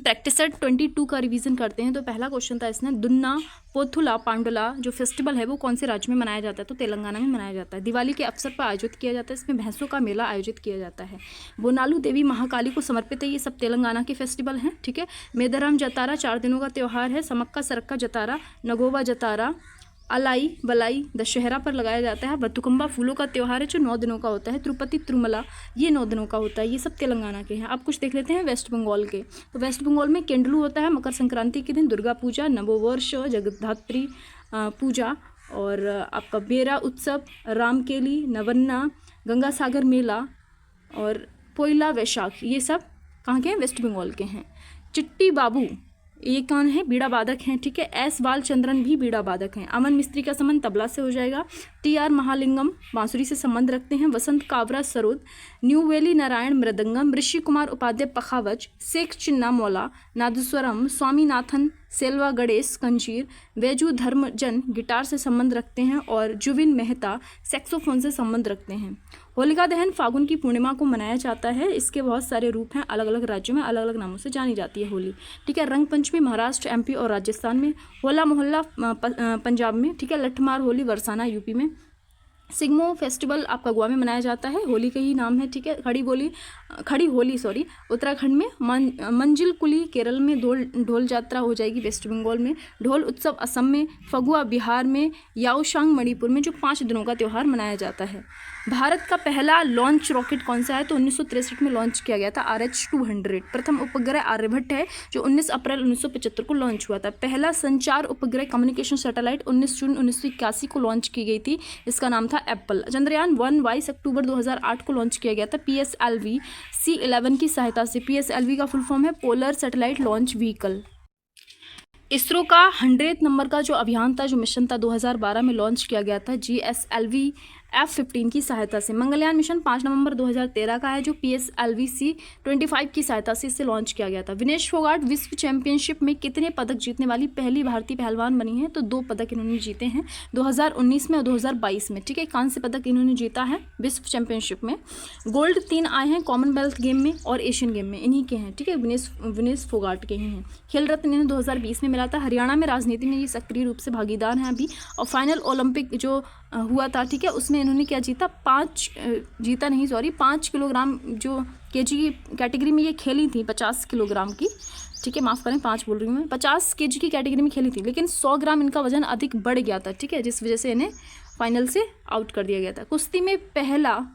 Practice set 22 का revision करते हैं तो पहला क्वेश्चन था इसमें, दुन्ना पोथुला पांडुला जो फेस्टिवल है वो कौन से राज्य में मनाया जाता है? तो तेलंगाना में मनाया जाता है। दिवाली के अवसर पर आयोजित किया जाता है, इसमें भैंसों का मेला आयोजित किया जाता है। बोनालू देवी महाकाली को समर्पित है, ये सब तेलंगाना के फेस्टिवल हैं, ठीक है। मेदराम जतारा 4 दिनों का त्यौहार है। समक्का सरक्का जतारा, नगोवा जतारा, अलाई बलाई दशहरा पर लगाया जाता है। बतुकम्बा फूलों का त्यौहार है जो 9 दिनों का होता है। तिरुपति तिरुमला ये 9 दिनों का होता है। ये सब तेलंगाना के हैं। आप कुछ देख लेते हैं वेस्ट बंगाल के। तो वेस्ट बंगाल में केंडलू होता है मकर संक्रांति के दिन, दुर्गा पूजा, नववर्ष, जगद्धात्री पूजा और आपका बेरा उत्सव, रामकेली, नवन्ना, गंगा सागर मेला और पोइला वैशाख, ये सब कहाँ के हैं? वेस्ट बंगाल के हैं। चिट्टी बाबू ये कौन है? बीड़ा वादक हैं, ठीक है। एस बालचंद्रन भी बीड़ा वादक हैं। अमन मिस्त्री का संबंध तबला से हो जाएगा। टी.आर. महालिंगम बांसुरी से संबंध रखते हैं। वसंत कावरा सरोद, न्यूवेली नारायण मृदंगम, ऋषि कुमार उपाध्याय पखावज, शेख चिन्ना मौला नादस्वरम, स्वामीनाथन सेल्वा गणेश कंजीर, वैजू धर्मजन गिटार से संबंध रखते हैं और जुविन मेहता सैक्सोफोन से संबंध रखते हैं। होलिका दहन फागुन की पूर्णिमा को मनाया जाता है। इसके बहुत सारे रूप हैं, अलग अलग राज्यों में अलग अलग नामों से जानी जाती है होली, ठीक है। रंग पंचमी महाराष्ट्र, एमपी और राजस्थान में। होला मोहल्ला पंजाब में, ठीक है। लठमार होली बरसाना यूपी में। सिग्मो फेस्टिवल आपका गोवा में मनाया जाता है, होली का ही नाम है, ठीक है। खड़ी होली उत्तराखंड में। मंजिल कुली केरल में। ढोल यात्रा हो जाएगी वेस्ट बंगाल में। ढोल उत्सव असम में। फगुआ बिहार में। याओशांग मणिपुर में, जो 5 दिनों का त्यौहार मनाया जाता है। भारत का पहला लॉन्च रॉकेट कौन सा है? तो 1963 में लॉन्च किया गया था, RH-200। प्रथम उपग्रह आर्यभट्ट है जो 19 अप्रैल 1975 को लॉन्च हुआ था। पहला संचार उपग्रह कम्युनिकेशन सैटेलाइट 19 जून 1981 को लॉन्च की गई थी, इसका नाम था एप्पल। चंद्रयान 1 22 अक्टूबर 2008 को लॉन्च किया गया था PSLV C11 की सहायता से। PSLV का फुल फॉर्म है polar satellite launch vehicle. ISRO का 100 नंबर का जो अभियान था, जो मिशन था, 2012 में लॉन्च किया गया था GSLV F-15 की सहायता से। मंगलयान मिशन 5 नवंबर 2013 का है जो PSLV C-25 की सहायता से इसे लॉन्च किया गया था। विनेश फोगाट विश्व चैंपियनशिप में कितने पदक जीतने वाली पहली भारतीय पहलवान बनी है? तो 2 पदक इन्होंने जीते हैं, 2019 में और 2022 में, ठीक है। कांस्य पदक इन्होंने जीता है विश्व चैंपियनशिप में। गोल्ड 3 आए हैं कॉमनवेल्थ गेम में और एशियन गेम में, इन्हीं के हैं, ठीक है। विनेश फोगाट के ही हैं। खेल रत्न इन्हें 2020 में मिला था। हरियाणा में राजनीति में ये सक्रिय रूप से भागीदार हैं अभी। और फाइनल ओलंपिक जो हुआ था, ठीक है, उसमें इन्होंने क्या जीता? 5 किलोग्राम जो केजी की कैटेगरी में ये खेली थी, 50 किलोग्राम की, ठीक है, माफ़ करें 5 बोल रही हूँ मैं, 50 केजी की कैटेगरी में खेली थी, लेकिन 100 ग्राम इनका वजन अधिक बढ़ गया था, ठीक है, जिस वजह से इन्हें फाइनल से आउट कर दिया गया था। कुश्ती में पहला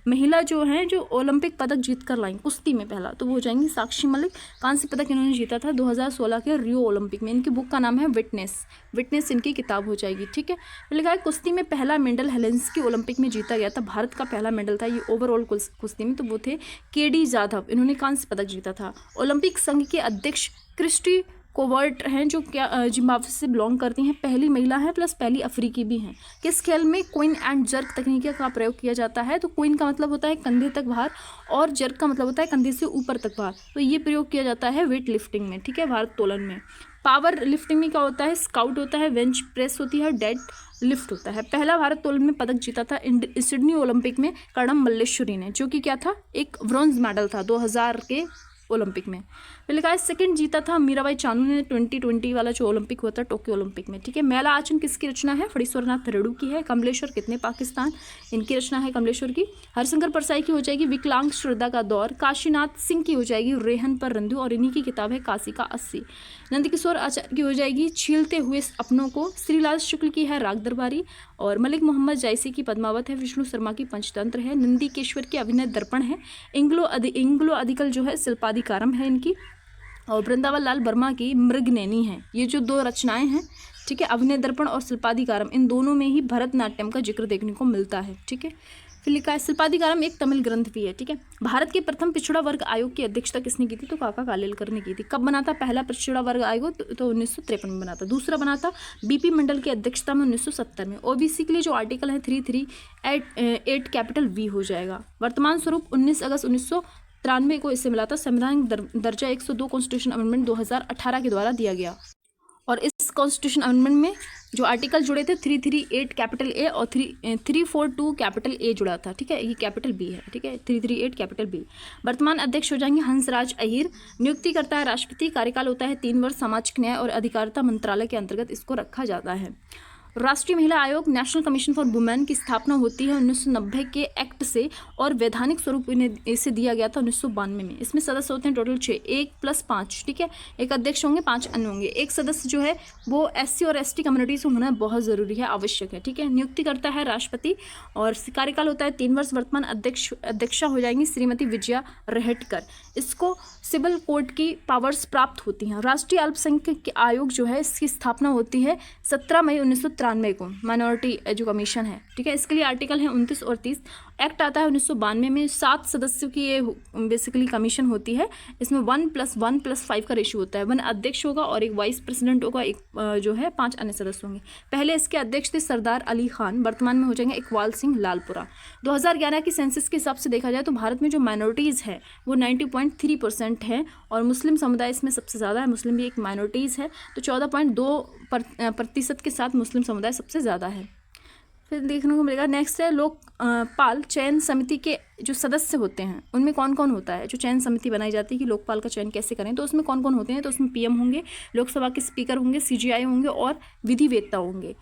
महिला जो है जो ओलंपिक पदक जीत कर लाई कुश्ती में पहला, तो वो हो जाएंगी साक्षी मलिक। कांस्य पदक इन्होंने जीता था 2016 के रियो ओलंपिक में। इनकी बुक का नाम है विटनेस इनकी किताब हो जाएगी, ठीक है। लिखा है कुश्ती में पहला मेडल हेलेंस्की ओलंपिक में जीता गया था, भारत का पहला मेडल था ये ओवरऑल कुश्ती में, तो वो थे KD जाधव, इन्होंने कांस्य पदक जीता था। ओलंपिक संघ के अध्यक्ष क्रिस्टी कोवर्ट हैं जो क्या जिम्बाब्वे से बिलोंग करती हैं, पहली महिला है प्लस पहली अफ्रीकी भी हैं। किस खेल में क्वीन एंड जर्क तकनीक का प्रयोग किया जाता है? तो क्वीन का मतलब होता है कंधे तक भार और जर्क का मतलब होता है कंधे से ऊपर तक भार, तो ये प्रयोग किया जाता है वेट लिफ्टिंग में, ठीक है, भारोत्तोलन में। पावर लिफ्टिंग में क्या होता है? स्काउट होता है, बेंच प्रेस होती है, डेड लिफ्ट होता है। पहला भारोत्तोलन में पदक जीता था सिडनी ओलंपिक में कर्णम मल्लेश्वरी ने, जो कि क्या था? एक ब्रॉन्ज मेडल था 2000 के ओलंपिक में। फिर लिखा है सेकंड जीता था मीराबाई चानू ने 2020 वाला जो ओलंपिक हुआ था टोक्यो ओलंपिक में, ठीक है। मैला आचन किसकी रचना है? फणीश्वरनाथ रेड्डी की है। कमलेश्वर कितने पाकिस्तान, इनकी रचना है कमलेश्वर की। हरिशंकर परसाई की हो जाएगी विकलांग श्रद्धा का दौर। काशीनाथ सिंह की हो जाएगी रेहन पर रंधु और इन्हीं की किताब है काशी का 80। नंदकिशोर आचार्य की हो जाएगी छीलते हुए अपनों को। श्रीलाल शुक्ल की है राग दरबारी और मलिक मोहम्मद जायसी की पद्मावत है। विष्णु शर्मा की पंचतंत्र है। नंदीकेश्वर की अभिनय दर्पण है। इंग्लो अधिकल जो है शिल्पाधिकारम है इनकी। और वृंदावन लाल वर्मा की मृगनैनी है। ये जो 2 रचनाएं हैं, ठीक है, अभिनय दर्पण और शिल्पाधिकारम, इन दोनों में ही भरतनाट्यम का जिक्र देखने को मिलता है, ठीक है। फिर लिखा है शिल्पाधिकारम एक तमिल ग्रंथ भी है, ठीक है। भारत के प्रथम पिछड़ा वर्ग आयोग की अध्यक्षता किसने की थी? तो काका कालेलकर ने की थी। कब बना था पहला पिछड़ा वर्ग आयोग? तो 1953 में बना था। दूसरा बना था BP मंडल की अध्यक्षता में 1970 में। OBC के लिए जो आर्टिकल है 338 कैपिटल V हो जाएगा। वर्तमान स्वरूप 19 अगस्त 1993 को इससे मिला था। संवैधानिक दर्जा 102 कॉन्स्टिट्यूशन अमेंडमेंट 2018 के द्वारा दिया गया। और इस कॉन्स्टिट्यूशन अमेंडमेंट में जो आर्टिकल जुड़े थे 338 कैपिटल ए और 342 कैपिटल ए जुड़ा था, ठीक है, ये कैपिटल बी है, ठीक है, 338 कैपिटल बी। वर्तमान अध्यक्ष हो जाएंगे हंसराज अहीर। नियुक्ति करता है राष्ट्रपति। कार्यकाल होता है 3 वर्ष। सामाजिक न्याय और अधिकारिता मंत्रालय के अंतर्गत इसको रखा जाता है। राष्ट्रीय महिला आयोग नेशनल कमीशन फॉर वुमेन की स्थापना होती है 1990 के एक्ट से और वैधानिक स्वरूप इसे दिया गया था 1992 में। इसमें सदस्य होते हैं टोटल 6, 1 + 5, ठीक है। एक अध्यक्ष होंगे, 5 अन्य होंगे। एक सदस्य जो है वो SC और ST कम्युनिटी से होना बहुत ज़रूरी है, आवश्यक है, ठीक है। नियुक्ति करता है राष्ट्रपति और कार्यकाल होता है 3 वर्ष। वर्तमान अध्यक्षा हो जाएंगी श्रीमती विजया रहटकर। इसको सिविल कोर्ट की पावर्स प्राप्त होती हैं। राष्ट्रीय अल्पसंख्यक आयोग जो है इसकी स्थापना होती है 17 मई 1993 को। माइनॉरिटी जो कमीशन है, ठीक है, इसके लिए आर्टिकल है 29 और 30। एक्ट आता है 1992 में। 7 सदस्यों की ये बेसिकली कमीशन होती है। इसमें 1+1+5 का रेशियो होता है। 1 अध्यक्ष होगा और एक वाइस प्रेसिडेंट होगा, एक जो है 5 अन्य सदस्य होंगे। पहले इसके अध्यक्ष थे सरदार अली खान, वर्तमान में हो जाएंगे इकबाल सिंह लालपुरा। 2011 की सेंसस के हिसाब से देखा जाए तो भारत में जो माइनॉरिटीज़ है वो 90.3% है और मुस्लिम समुदाय इसमें सबसे ज़्यादा है। मुस्लिम भी एक माइनॉरिटीज़ है, तो 14.2% के साथ मुस्लिम समुदाय सबसे ज़्यादा है। फिर देखने को मिलेगा नेक्स्ट है लोकपाल चयन समिति के जो सदस्य होते हैं उनमें कौन कौन होता है। जो चयन समिति बनाई जाती है कि लोकपाल का चयन कैसे करें, तो उसमें कौन कौन होते हैं, तो उसमें PM होंगे, लोकसभा के स्पीकर होंगे, CGI होंगे और विधिवेत्ता होंगे।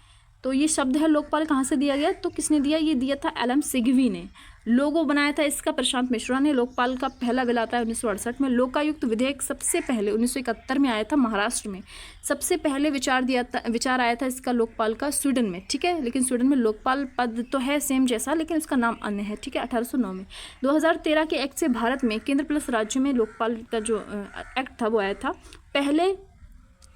तो ये शब्द है लोकपाल कहाँ से दिया गया, तो किसने दिया, ये दिया था LM सिघवी ने। लोगो बनाया था इसका प्रशांत मिश्रा ने। लोकपाल का पहला बिल आता है 1968 में। लोकायुक्त विधेयक सबसे पहले 1971 में आया था महाराष्ट्र में। सबसे पहले विचार आया था इसका लोकपाल का स्वीडन में, ठीक है, लेकिन स्वीडन में लोकपाल पद तो है सेम जैसा, लेकिन उसका नाम अन्य है, ठीक है, 1809 में। 2013 के एक्ट से भारत में केंद्र प्लस राज्य में लोकपाल का जो एक्ट था वो आया था। पहले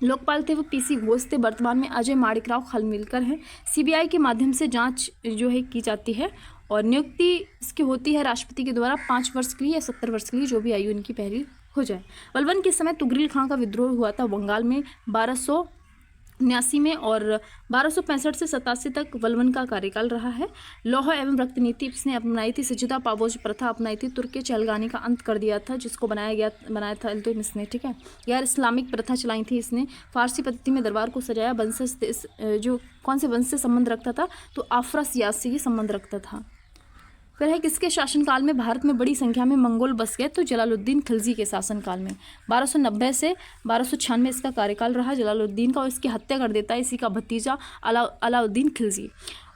लोकपाल थे वो PC घोष थे, वर्तमान में अजय माणिकराव खानविलकर हैं। CBI के माध्यम से जांच जो है की जाती है और नियुक्ति इसकी होती है राष्ट्रपति के द्वारा 5 वर्ष के लिए या 70 वर्ष के लिए, जो भी आयु इनकी पहली हो जाए। वलवन के समय तुगरिल खां का विद्रोह हुआ था बंगाल में 1279 में और 1265 से 87 तक वलवन का कार्यकाल रहा है। लौह एवं रक्त नीति इसने अपनाई थी। सजिदा पाबोज प्रथा अपनाई थी। तुर्की चहलगानी का अंत कर दिया था, जिसको बनाया था इल्तुतमिश ने, ठीक है। गैर इस्लामिक प्रथा चलाई थी इसने। फारसी पद्धति में दरबार को सजाया। वंशज जो कौन से वंश से संबंध रखता था, तो आफरा सियाज से ये संबंध रखता था। फिर है किसके शासनकाल में भारत में बड़ी संख्या में मंगोल बस गए, तो जलालुद्दीन खिलजी के शासनकाल में। 1290 से 1296 इसका कार्यकाल रहा जलालुद्दीन का और इसकी हत्या कर देता है इसी का भतीजा अलाउद्दीन खिलजी।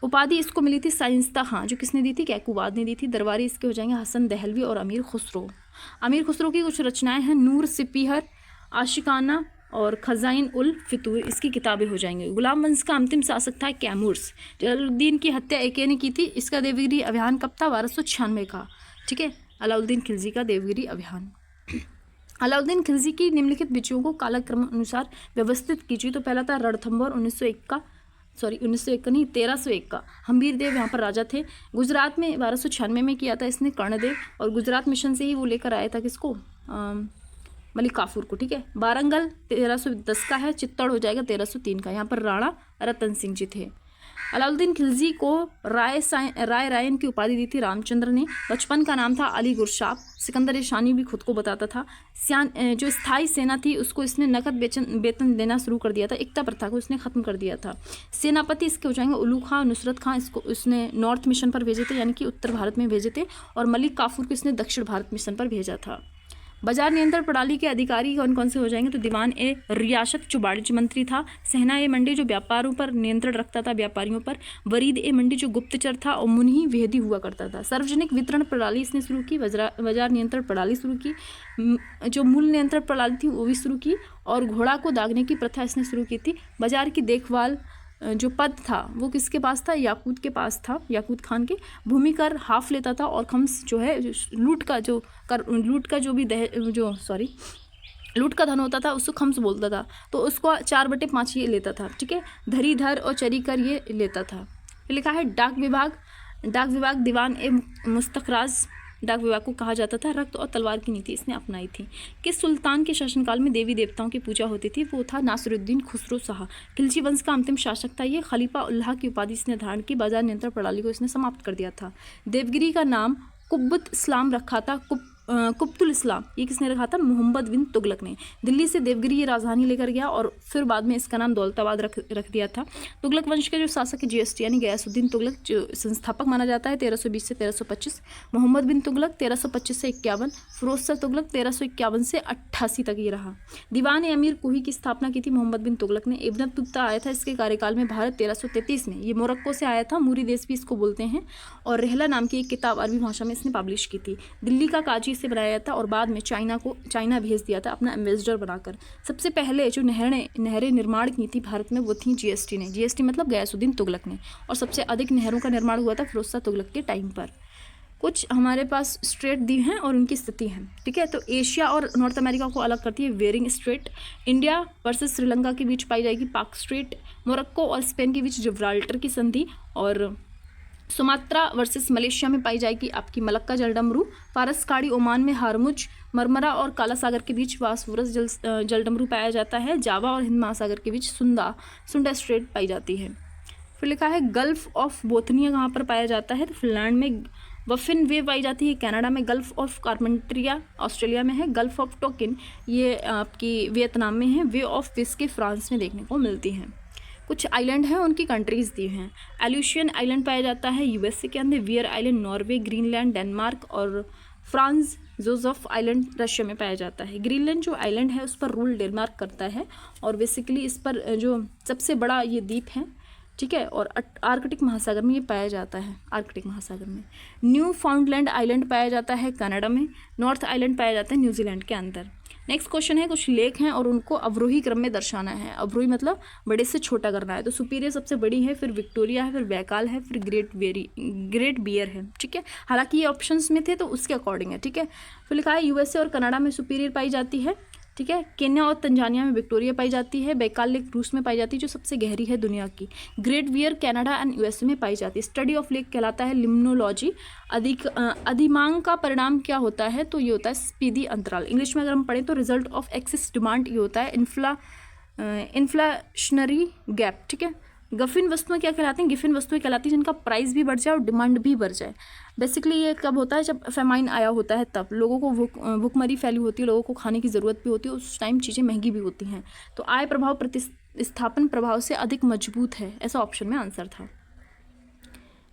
उपाधि इसको मिली थी शाइस्ता खां, जो किसने दी थी, कैकूबाद ने दी थी। दरबारी इसके हो जाएंगे हसन दहलवी और अमीर खुसरो। अमीर खुसरो की कुछ रचनाएं हैं नूर सिपीहर, आशिकाना और खजाइन उल फितूर, इसकी किताबें हो जाएंगी। गुलाम वंश का अंतिम शासक था कैमूर्स। जलालुद्दीन की हत्या एके ने की थी। इसका देवगिरी अभियान कब था, 1296 का, ठीक है, अलाउद्दीन खिलजी का देवगिरी अभियान। अलाउद्दीन खिलजी की निम्नलिखित विजयों को कालक्रम अनुसार व्यवस्थित कीजिए। तो पहला था रणथंभौर 1901 का, 1301 का। हम्बीर देव यहाँ पर राजा थे। गुजरात में 1296 में किया था इसने कर्णदेव, और गुजरात मिशन से ही वो लेकर आया था किसको, मलिक काफूर को, ठीक है। वारंगल 1310 का है। चित्तौड़ हो जाएगा 1303 का। यहाँ पर राणा रतन सिंह जी थे। अलाउद्दीन खिलजी को राय रायन की उपाधि दी थी रामचंद्र ने। बचपन का नाम था अली गुरशाब। सिकंदर शानी भी खुद को बताता था। जो स्थायी सेना थी उसको इसने नकद वेतन देना शुरू कर दिया था। एकता प्रथा को इसने ख़त्म कर दिया था। सेनापति इसके हो जाएंगे उल्लू खां, नुसरत खां इसको इसने नॉर्थ मिशन पर भेजे थे, यानी कि उत्तर भारत में भेजे थे, और मलिक काफूर को इसने दक्षिण भारत मिशन पर भेजा था। बाजार नियंत्रण प्रणाली के अधिकारी कौन कौन से हो जाएंगे, तो दीवान ए रियासत जो वाणिज्य मंत्री था। सहना ए मंडी जो व्यापारों पर नियंत्रण रखता था, व्यापारियों पर। वरीद ए मंडी जो गुप्तचर था, और मुन्ही वेदी हुआ करता था। सार्वजनिक वितरण प्रणाली इसने शुरू की। बाजार नियंत्रण प्रणाली शुरू की। जो मूल नियंत्रण प्रणाली थी वो भी शुरू की, और घोड़ा को दागने की प्रथा इसने शुरू की थी। बाजार की देखभाल जो पद था वो किसके पास था, याकूत के पास था, याकूत खान के। भूमि कर हाफ लेता था, और खम्स जो है लूट का धन होता था उसको खम्स बोलता था, तो उसको 4/5 ये लेता था, ठीक है। धरीधर और चरीकर ये लेता था। लिखा है डाक विभाग दीवान ए मुस्तखराज डाक विभाग को कहा जाता था। रक्त और तलवार की नीति इसने अपनाई थी। किस सुल्तान के शासनकाल में देवी देवताओं की पूजा होती थी, वो था नासिरुद्दीन खुसरो शाह। खिलजी वंश का अंतिम शासक था ये। खलीफा उल्लाह की उपाधि इसने धारण की। बाजार नियंत्रण प्रणाली को इसने समाप्त कर दिया था। देवगिरी का नाम कुब्बत इस्लाम रखा था। कुतुब इस्लाम, ये किसने रखा था? मोहम्मद बिन तुगलक ने। दिल्ली से देवगिरी ये राजधानी लेकर गया और फिर बाद में इसका नाम दौलताबाद रख दिया था। तुगलक वंश के जो शासक है जीएसटी यानी गयासुद्दीन तुगलक जो संस्थापक माना जाता है 1320 से 1325, मोहम्मद बिन तुगलक 1325 से 51, फिरोज शाह तुगलक 1351 से 88 तक ये रहा। दीवान अमीर कुही की स्थापना की थी मोहम्मद बिन तुगलक ने। इब्न बतूता आया था इसके कार्यकाल में भारत 1333 में। ये मोरक्को से आया था, मूरी देश भी इसको बोलते हैं, और रहला नाम की एक किताब अरबी भाषा में इसने पब्लिश की थी। दिल्ली का काजी इसे बनाया था और बाद में चाइना भेज दिया था अपना एम्बेसडर बनाकर। सबसे पहले जो नहरें निर्माण की थी भारत में वो थी जीएसटी ने। जीएसटी मतलब गयासुद्दीन तुगलक ने। और सबसे अधिक नहरों का निर्माण हुआ था फिरोज शाह तुगलक के टाइम पर। कुछ हमारे पास स्ट्रेट दी हैं और उनकी स्थिति है, ठीक है। तो एशिया और नॉर्थ अमेरिका को अलग करती है Bering strait. India versus Sri Lanka के बीच पाई जाएगी पाक स्ट्रेट। मोरक्को और स्पेन के बीच जिब्राल्टर की संधि, और सुमात्रा वर्सेस मलेशिया में पाई जाएगी आपकी मलक्का जलडमरू। फारस खाड़ी ओमान में हारमुज, मरमरा और काला सागर के बीच वासवरस जलडमरू पाया जाता है। जावा और हिंद महासागर के बीच सुंडा स्ट्रेट पाई जाती है। फिर लिखा है गल्फ ऑफ बोथनिया कहाँ पर पाया जाता है? तो फिनलैंड में। वफिन वे पाई जाती है कनाडा में। गल्फ ऑफ कार्पेंट्रिया ऑस्ट्रेलिया में है। गल्फ ऑफ टोकिन ये आपकी वियतनाम में है। वे ऑफ विस्के फ्रांस में देखने को मिलती हैं। कुछ आइलैंड हैं, उनकी कंट्रीज़ दी हैं। एल्यूशियन आइलैंड पाया जाता है यूएसए के अंदर। Wear island Norway, Greenland Denmark, और फ्रांस जोसेफ आइलैंड रशिया में पाया जाता है। ग्रीनलैंड जो आइलैंड है उस पर रूल डेनमार्क करता है, और बेसिकली इस पर जो सबसे बड़ा ये द्वीप है, ठीक है, और आर्कटिक महासागर में ये पाया जाता है। आर्कटिक महासागर में न्यू फाउंडलैंड आइलैंड पाया जाता है कनाडा में। नॉर्थ आइलैंड पाया जाता है न्यूजीलैंड के अंदर। नेक्स्ट क्वेश्चन है, कुछ लेक हैं और उनको अवरोही क्रम में दर्शाना है। अवरोही मतलब बड़े से छोटा करना है। तो सुपीरियर सबसे बड़ी है, फिर विक्टोरिया है, फिर बैकाल है, फिर ग्रेट बियर है, ठीक है। हालांकि ये ऑप्शंस में थे तो उसके अकॉर्डिंग है, ठीक है। फिर लिखा है यूएसए और कनाडा में सुपीरियर पाई जाती है, ठीक है। केन्या और तंजानिया में विक्टोरिया पाई जाती है। बैकाल लेक रूस में पाई जाती है जो सबसे गहरी है दुनिया की। Great Bear Canada and USA में पाई जाती है। स्टडी ऑफ लेक कहलाता है लिम्नोलॉजी। अधिमांग का परिणाम क्या होता है? तो ये होता है स्पीडी अंतराल। इंग्लिश में अगर हम पढ़ें तो रिजल्ट ऑफ एक्सेस डिमांड ये होता है इन्फ्लेशनरी गैप, ठीक है। गिफिन वस्तुएं क्या कहलाती हैं? गिफिन वस्तुएं कहलाती हैं जिनका प्राइस भी बढ़ जाए और डिमांड भी बढ़ जाए। बेसिकली ये कब होता है? जब फेमाइन आया होता है, तब लोगों को भूखमरी फैली होती है, लोगों को खाने की ज़रूरत भी होती है, उस टाइम चीज़ें महंगी भी होती हैं। तो आय प्रभाव प्रतिस्थापन प्रभाव से अधिक मजबूत है, ऐसा ऑप्शन में आंसर था।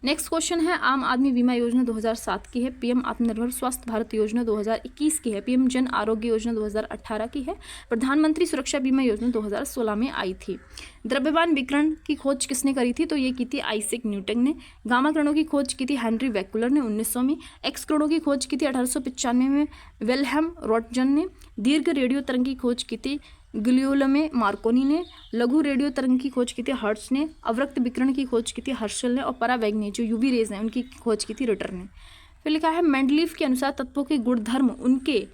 नेक्स्ट क्वेश्चन है, आम आदमी बीमा योजना 2007 की है। पीएम आत्मनिर्भर स्वास्थ्य भारत योजना 2021 की है। पीएम जन आरोग्य योजना 2018 की है। प्रधानमंत्री सुरक्षा बीमा योजना 2016 में आई थी। द्रव्यमान विकिरण की खोज किसने करी थी? तो ये की थी आइजैक न्यूटन ने। गामा किरणों की खोज की थी हेनरी बेकुलर ने 1900 में। एक्स किरणों की खोज की थी 1895 में विल्हेम रॉटजन ने। दीर्घ रेडियो तरंग की खोज की थी गिलियोलो मार्कोनी ने। लघु रेडियो तरंग की खोज की थी हर्ट्ज ने। अवरक्त विकिरण की खोज की थी हर्शल ने। और परावैंगनी जो यूवी रेज हैं उनकी खोज की थी रिटर ने। फिर लिखा है मेंडलीफ के अनुसार तत्वों के गुणधर्म उनके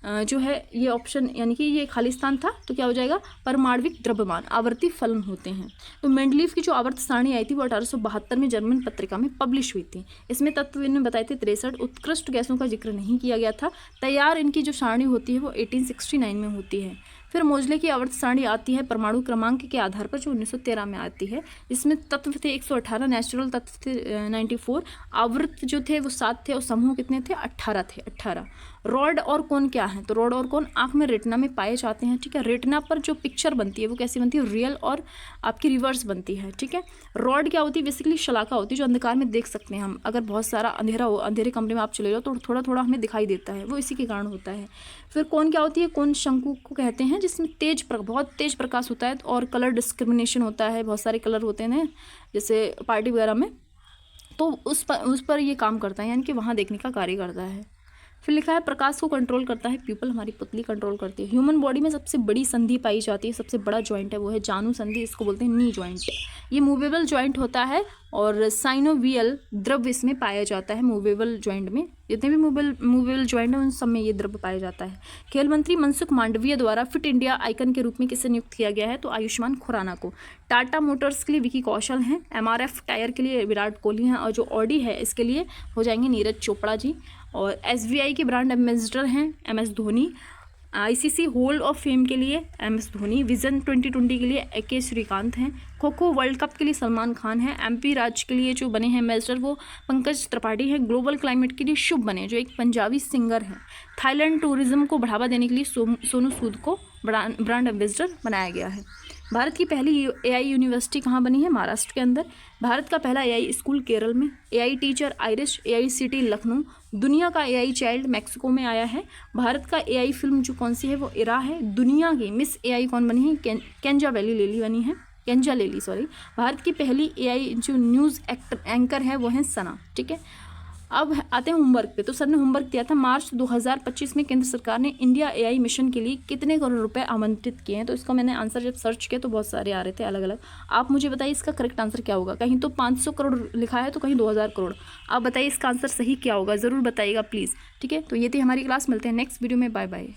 जो है ये ऑप्शन यानी कि ये खालिस्तान था तो क्या हो जाएगा? परमाणविक द्रव्यमान आवर्ती फलन होते हैं। तो मेंडलीफ की जो आवर्त सारणी आई थी वो 1872 में जर्मन पत्रिका में पब्लिश हुई थी। इसमें तत्व इन्होंने बताए थे 63। उत्कृष्ट गैसों का जिक्र नहीं किया गया था। तैयार इनकी जो सारणी होती है वो 1869 में होती है। फिर मोजले की आवर्त सारणी आती है परमाणु क्रमांक के आधार पर जो 1913 में आती है। इसमें तत्व थे 118, नेचुरल तत्व थे 94, आवृत जो थे वो 7 थे और समूह कितने थे? 18 थे। 18। रॉड और कोन क्या है? तो रॉड और कोन आंख में रेटिना में पाए जाते हैं, ठीक है। रेटिना पर जो पिक्चर बनती है वो कैसी बनती है? रियल और आपकी रिवर्स बनती है, ठीक है। रॉड क्या होती है? बेसिकली शलाका होती है जो अंधकार में देख सकते हैं हम। अगर बहुत सारा अंधेरा हो, अंधेरे कमरे में आप चले जाओ तो थोड़ा थोड़ा हमें दिखाई देता है, वो इसी के कारण होता है। फिर कोन क्या होती है? कोन शंकु को कहते हैं जिसमें बहुत तेज प्रकाश होता है और कलर डिस्क्रिमिनेशन होता है। बहुत सारे कलर होते हैं जैसे पार्टी वगैरह में, तो उस पर ये काम करता है, यानी कि वहाँ देखने का कार्य करता है। फिर लिखा है प्रकाश को कंट्रोल करता है प्यूपल, हमारी पुतली कंट्रोल करती है। ह्यूमन बॉडी में सबसे बड़ी संधि पाई जाती है, सबसे बड़ा जॉइंट है वो है जानु संधि, इसको बोलते हैं नी जॉइंट। ये मूवेबल जॉइंट होता है और साइनोवियल द्रव्य इसमें पाया जाता है। मूवेबल जॉइंट में जितने भी मूवेबल जॉइंट है उन सब में ये द्रव्य पाया जाता है। खेल मंत्री मनसुख मांडविया द्वारा फिट इंडिया आइकन के रूप में किसे नियुक्त किया गया है? तो आयुष्मान खुराना को। टाटा मोटर्स के लिए विकी कौशल हैं। MRF टायर के लिए विराट कोहली हैं और जो ऑडी है इसके लिए हो जाएंगे नीरज चोपड़ा जी। और SBI के ब्रांड एम्बेसडर हैं MS Dhoni. ICC hall of fame के लिए MS धोनी, विजन 2020 के लिए AK श्रीकांत हैं, खो खो वर्ल्ड कप के लिए सलमान खान है, MP राज के लिए जो बने हैं एम्बेसडर वो पंकज त्रिपाठी हैं, ग्लोबल क्लाइमेट के लिए शुभ बने जो एक पंजाबी सिंगर हैं, थाईलैंड टूरिज्म को बढ़ावा देने के लिए सोनू सूद को ब्रांड एम्बेसडर बनाया गया है। भारत की पहली AI यूनिवर्सिटी कहाँ बनी है? महाराष्ट्र के अंदर। भारत का पहला AI स्कूल केरल में, AI teacher Irish, AI city Lucknow. दुनिया का AI चाइल्ड मैक्सिको में आया है। भारत का AI फिल्म जो कौन सी है वो इरा है। दुनिया की मिस AI कौन बनी है? केंजा लेली बनी है, केंजा लेली सॉरी। भारत की पहली AI जो न्यूज़ एंकर है वो है सना। ठीक है, अब आते हैं होमवर्क पे। तो सर ने होमवर्क दिया था मार्च 2025 में केंद्र सरकार ने इंडिया AI मिशन के लिए कितने करोड़ रुपए आवंटित किए हैं। तो इसका मैंने आंसर जब सर्च किया तो बहुत सारे आ रहे थे अलग अलग। आप मुझे बताइए इसका करेक्ट आंसर क्या होगा। कहीं तो 500 करोड़ लिखा है तो कहीं 2000 करोड़। आप बताइए इसका आंसर सही क्या होगा, ज़रूर बताइएगा प्लीज़। ठीक है, तो ये थी हमारी क्लास। मिलते हैं नेक्स्ट वीडियो में। Bye bye.